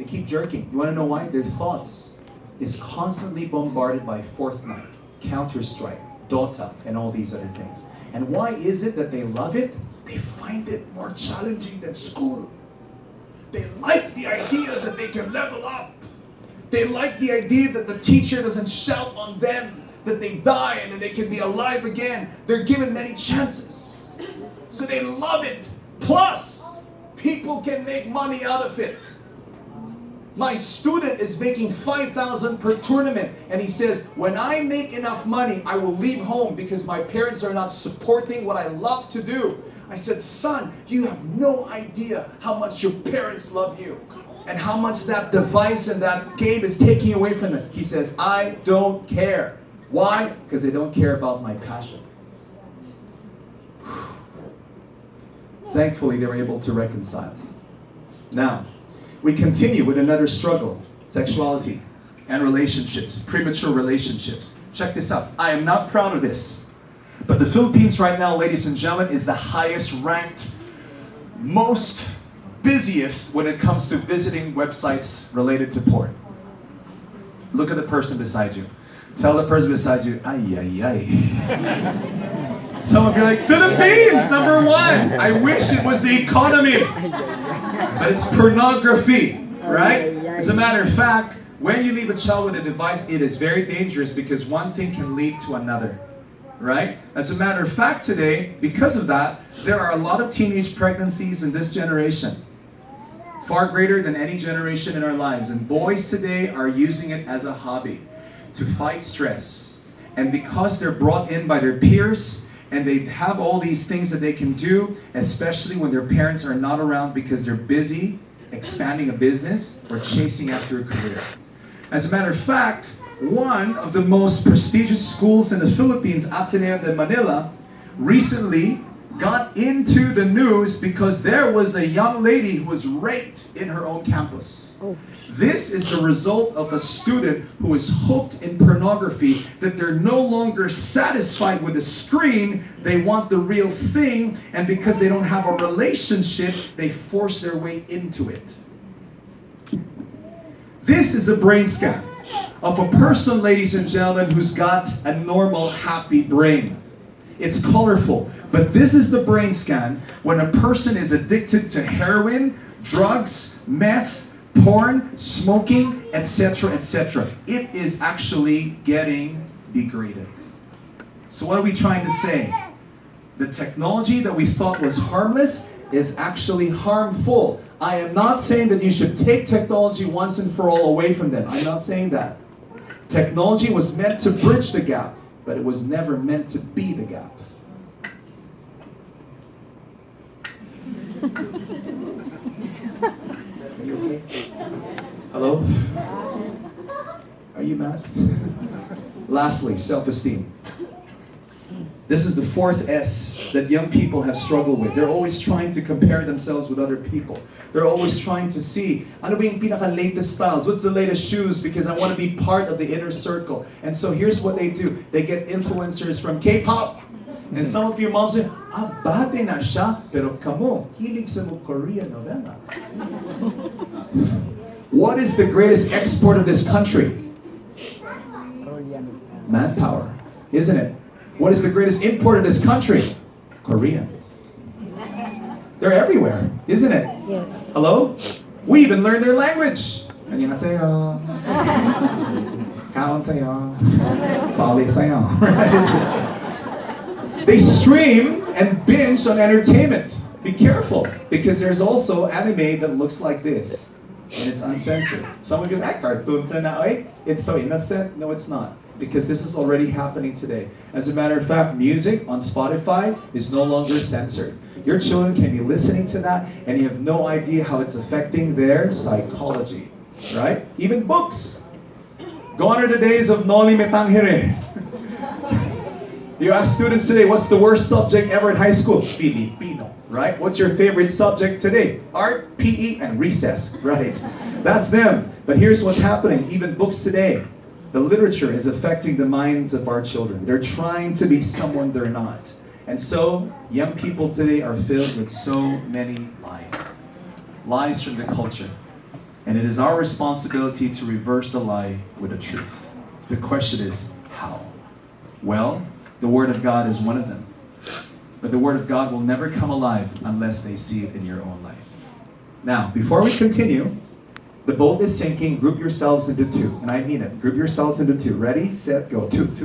They keep jerking. You want to know why? Their thoughts is constantly bombarded by Fortnite, Counter-Strike, Dota, and all these other things. And why is it that they love it? They find it more challenging than school. They like the idea that they can level up. They like the idea that the teacher doesn't shout on them, that they die and that they can be alive again. They're given many chances. So they love it. Plus, people can make money out of it. My student is making 5,000 per tournament, and he says, when I make enough money, I will leave home because my parents are not supporting what I love to do. I said, son, you have no idea how much your parents love you and how much that device and that game is taking away from them. He says, I don't care. Why? Because they don't care about my passion. Thankfully, they were able to reconcile. Now, we continue with another struggle, sexuality and relationships, premature relationships. Check this out. I am not proud of this, but the Philippines right now, ladies and gentlemen, is the highest ranked, most busiest when it comes to visiting websites related to porn. Look at the person beside you. Tell the person beside you, ay, ay, ay. Some of you are like, Philippines, #1. I wish it was the economy. But it's pornography, right? As a matter of fact, when you leave a child with a device, it is very dangerous because one thing can lead to another, right? As a matter of fact today, because of that, there are a lot of teenage pregnancies in this generation. Far greater than any generation in our lives. And boys today are using it as a hobby to fight stress. And because they're brought in by their peers, and they have all these things that they can do, especially when their parents are not around because they're busy expanding a business or chasing after a career. As a matter of fact, one of the most prestigious schools in the Philippines, Ateneo de Manila, recently got into the news because there was a young lady who was raped in her own campus. This is the result of a student who is hooked in pornography, that they're no longer satisfied with the screen, they want the real thing, and because they don't have a relationship, they force their way into it. This is a brain scan of a person, ladies and gentlemen, who's got a normal, happy brain. It's colorful, but this is the brain scan when a person is addicted to heroin, drugs, meth, porn, smoking, etc., etc. It is actually getting degraded. So what are we trying to say? The technology that we thought was harmless is actually harmful. I am not saying that you should take technology once and for all away from them. I'm not saying that. Technology was meant to bridge the gap, but it was never meant to be the gap. Are you okay? Hello? Are you mad? Lastly, self-esteem. This is the fourth S that young people have struggled with. They're always trying to compare themselves with other people. They're always trying to see, ano ba yung pinaka-latest styles? What's the latest shoes? Because I want to be part of the inner circle. And so here's what they do. They get influencers from K-pop. And some of your moms say, bate na siya, pero kamo, hilig sa mo Korean novela. What is the greatest export of this country? Manpower, isn't it? What is the greatest import of this country? Koreans. They're everywhere, isn't it? Yes. Hello? We even learn their language. 안녕하세요. 가온세요. 빨리세요. Right? They stream and binge on entertainment. Be careful, because there's also anime that looks like this, and it's uncensored. Someone goes, cartoons are na, it's so innocent. No, it's not, because this is already happening today. As a matter of fact, music on Spotify is no longer censored. Your children can be listening to that, and you have no idea how it's affecting their psychology, right? Even books. Gone are the days of Noli Me Tangere. You ask students today, what's the worst subject ever in high school? Filipino, right? What's your favorite subject today? Art, PE, and recess, right? That's them. But here's what's happening. Even books today, the literature is affecting the minds of our children. They're trying to be someone they're not. And so, young people today are filled with so many lies. Lies from the culture. And it is our responsibility to reverse the lie with the truth. The question is, how? Well, the Word of God is one of them. But the Word of God will never come alive unless they see it in your own life. Now, before we continue, the boat is sinking. Group yourselves into two. And I mean it. Group yourselves into two. Ready, set, go. Two.